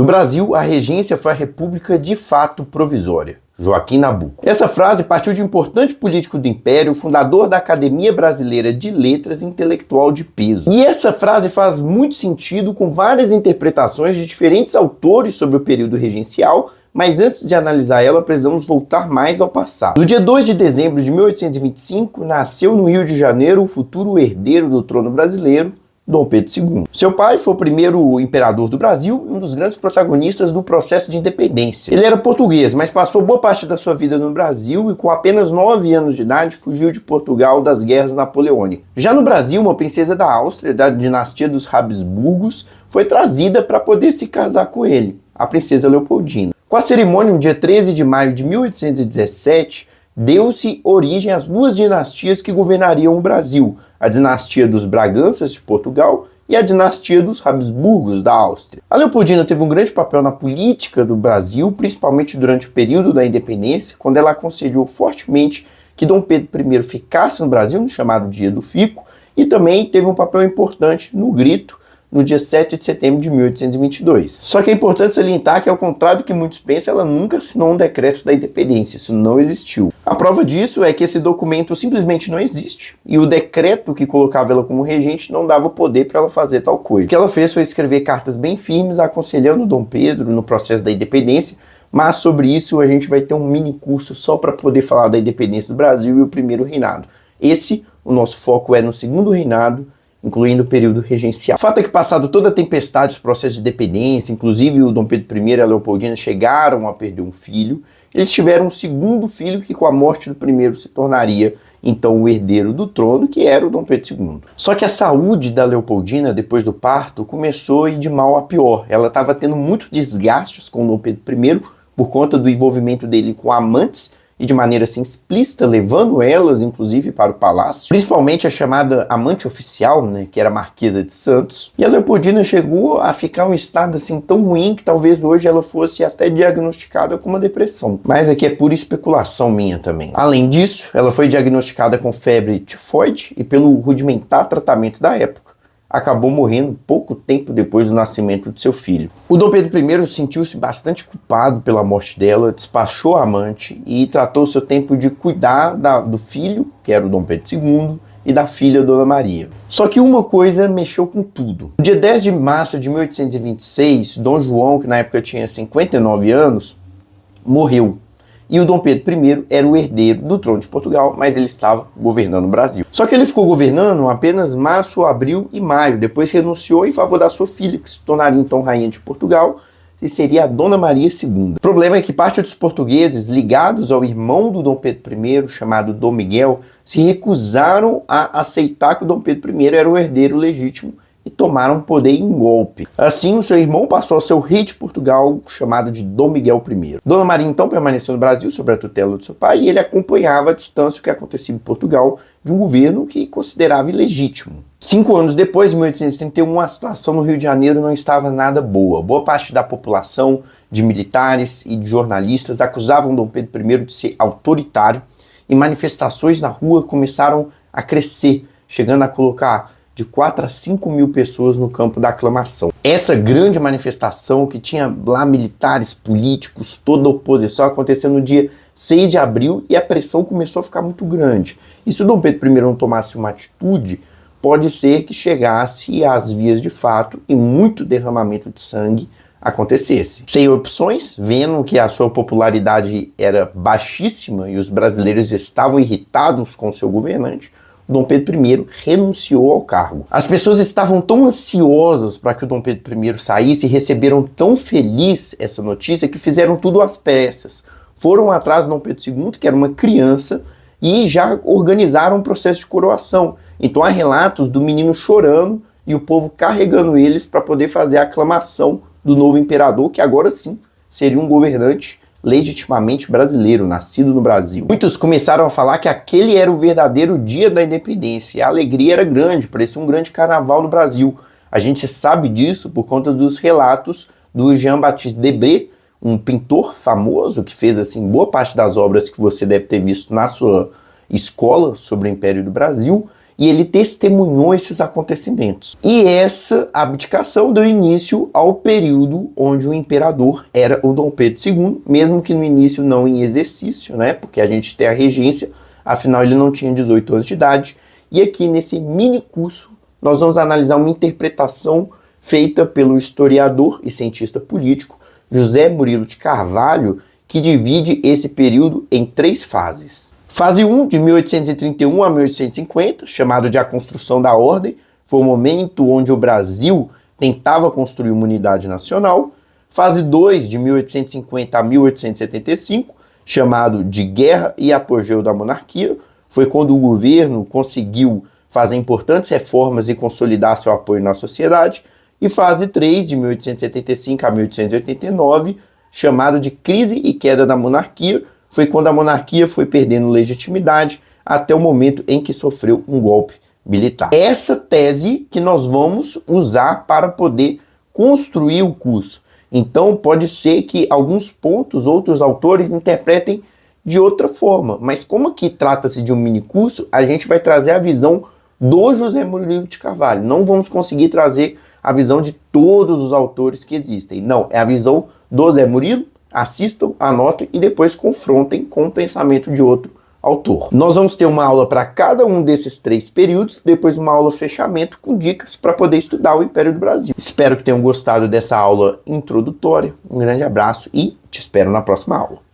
No Brasil, a regência foi a república de fato provisória. Joaquim Nabuco. Essa frase partiu de um importante político do Império, fundador da Academia Brasileira de Letras e intelectual de peso. E essa frase faz muito sentido com várias interpretações de diferentes autores sobre o período regencial, mas antes de analisar ela, precisamos voltar mais ao passado. No dia 2 de dezembro de 1825, nasceu no Rio de Janeiro o futuro herdeiro do trono brasileiro, Dom Pedro II. Seu pai foi o primeiro imperador do Brasil e um dos grandes protagonistas do processo de independência. Ele era português, mas passou boa parte da sua vida no Brasil e com apenas 9 anos de idade fugiu de Portugal das guerras napoleônicas. Já no Brasil, uma princesa da Áustria, da dinastia dos Habsburgos, foi trazida para poder se casar com ele, a princesa Leopoldina. Com a cerimônia, no dia 13 de maio de 1817, deu-se origem às duas dinastias que governariam o Brasil, a dinastia dos Braganças de Portugal e a dinastia dos Habsburgos da Áustria. A Leopoldina teve um grande papel na política do Brasil, principalmente durante o período da independência, quando ela aconselhou fortemente que Dom Pedro I ficasse no Brasil, no chamado Dia do Fico, e também teve um papel importante no Grito, no dia 7 de setembro de 1822. Só que é importante salientar que, ao contrário do que muitos pensam, ela nunca assinou um decreto da independência, isso não existiu. A prova disso é que esse documento simplesmente não existe, e o decreto que colocava ela como regente não dava poder para ela fazer tal coisa. O que ela fez foi escrever cartas bem firmes, aconselhando Dom Pedro no processo da independência, mas sobre isso a gente vai ter um mini curso só para poder falar da independência do Brasil e o primeiro reinado. O nosso foco é no segundo reinado, incluindo o período regencial. O fato é que, passado toda a tempestade dos processos de independência, inclusive o Dom Pedro I e a Leopoldina chegaram a perder um filho, eles tiveram um segundo filho que, com a morte do primeiro, se tornaria então o herdeiro do trono, que era o Dom Pedro II. Só que a saúde da Leopoldina, depois do parto, começou a ir de mal a pior. Ela estava tendo muitos desgastes com o Dom Pedro I, por conta do envolvimento dele com amantes, e de maneira assim explícita, levando elas, inclusive, para o palácio. Principalmente a chamada amante oficial, né, que era a Marquesa de Santos. E a Leopoldina chegou a ficar em um estado assim tão ruim que talvez hoje ela fosse até diagnosticada com uma depressão. Mas aqui é pura especulação minha também. Além disso, ela foi diagnosticada com febre tifoide e, pelo rudimentar tratamento da época, acabou morrendo pouco tempo depois do nascimento de seu filho. O Dom Pedro I sentiu-se bastante culpado pela morte dela, despachou a amante e tratou seu tempo de cuidar do filho, que era o Dom Pedro II, e da filha, Dona Maria. Só que uma coisa mexeu com tudo. No dia 10 de março de 1826, Dom João, que na época tinha 59 anos, morreu. E o Dom Pedro I era o herdeiro do trono de Portugal, mas ele estava governando o Brasil. Só que ele ficou governando apenas março, abril e maio, depois renunciou em favor da sua filha, que se tornaria então rainha de Portugal, e seria a Dona Maria II. O problema é que parte dos portugueses ligados ao irmão do Dom Pedro I, chamado Dom Miguel, se recusaram a aceitar que o Dom Pedro I era o herdeiro legítimo e tomaram o poder em golpe. Assim, o seu irmão passou a ser o rei de Portugal, chamado de Dom Miguel I. Dona Maria, então, permaneceu no Brasil sob a tutela do seu pai e ele acompanhava à distância o que acontecia em Portugal de um governo que considerava ilegítimo. 5 anos depois, em 1831, a situação no Rio de Janeiro não estava nada boa. Boa parte da população, de militares e de jornalistas acusavam Dom Pedro I de ser autoritário e manifestações na rua começaram a crescer, chegando a colocar de 4 a 5 mil pessoas no campo da aclamação. Essa grande manifestação, que tinha lá militares, políticos, toda a oposição, aconteceu no dia 6 de abril e a pressão começou a ficar muito grande. E se o Dom Pedro I não tomasse uma atitude, pode ser que chegasse às vias de fato e muito derramamento de sangue acontecesse. Sem opções, vendo que a sua popularidade era baixíssima e os brasileiros estavam irritados com seu governante, Dom Pedro I renunciou ao cargo. As pessoas estavam tão ansiosas para que o Dom Pedro I saísse e receberam tão feliz essa notícia que fizeram tudo às pressas. Foram atrás do Dom Pedro II, que era uma criança, e já organizaram um processo de coroação. Então há relatos do menino chorando e o povo carregando eles para poder fazer a aclamação do novo imperador, que agora sim seria um governante legitimamente brasileiro, nascido no Brasil. Muitos começaram a falar que aquele era o verdadeiro dia da independência, e a alegria era grande, parecia um grande carnaval no Brasil. A gente sabe disso por conta dos relatos do Jean-Baptiste Debré, um pintor famoso que fez assim boa parte das obras que você deve ter visto na sua escola sobre o Império do Brasil, e ele testemunhou esses acontecimentos. E essa abdicação deu início ao período onde o imperador era o Dom Pedro II, mesmo que no início não em exercício, né? Porque a gente tem a regência, afinal ele não tinha 18 anos de idade. E aqui nesse mini curso nós vamos analisar uma interpretação feita pelo historiador e cientista político José Murilo de Carvalho, que divide esse período em 3 fases. Fase 1, de 1831 a 1850, chamado de a construção da ordem, foi o momento onde o Brasil tentava construir uma unidade nacional. Fase 2, de 1850 a 1875, chamado de guerra e apogeu da monarquia, foi quando o governo conseguiu fazer importantes reformas e consolidar seu apoio na sociedade. E fase 3, de 1875 a 1889, chamado de crise e queda da monarquia, foi quando a monarquia foi perdendo legitimidade até o momento em que sofreu um golpe militar. Essa tese que nós vamos usar para poder construir o curso. Então pode ser que alguns pontos outros autores interpretem de outra forma, mas como aqui trata-se de um mini curso, a gente vai trazer a visão do José Murilo de Carvalho. Não vamos conseguir trazer a visão de todos os autores que existem. Não, é a visão do Zé Murilo. Assistam, anotem e depois confrontem com o pensamento de outro autor. Nós vamos ter uma aula para cada um desses 3 períodos, depois uma aula fechamento com dicas para poder estudar o Império do Brasil. Espero que tenham gostado dessa aula introdutória. Um grande abraço e te espero na próxima aula.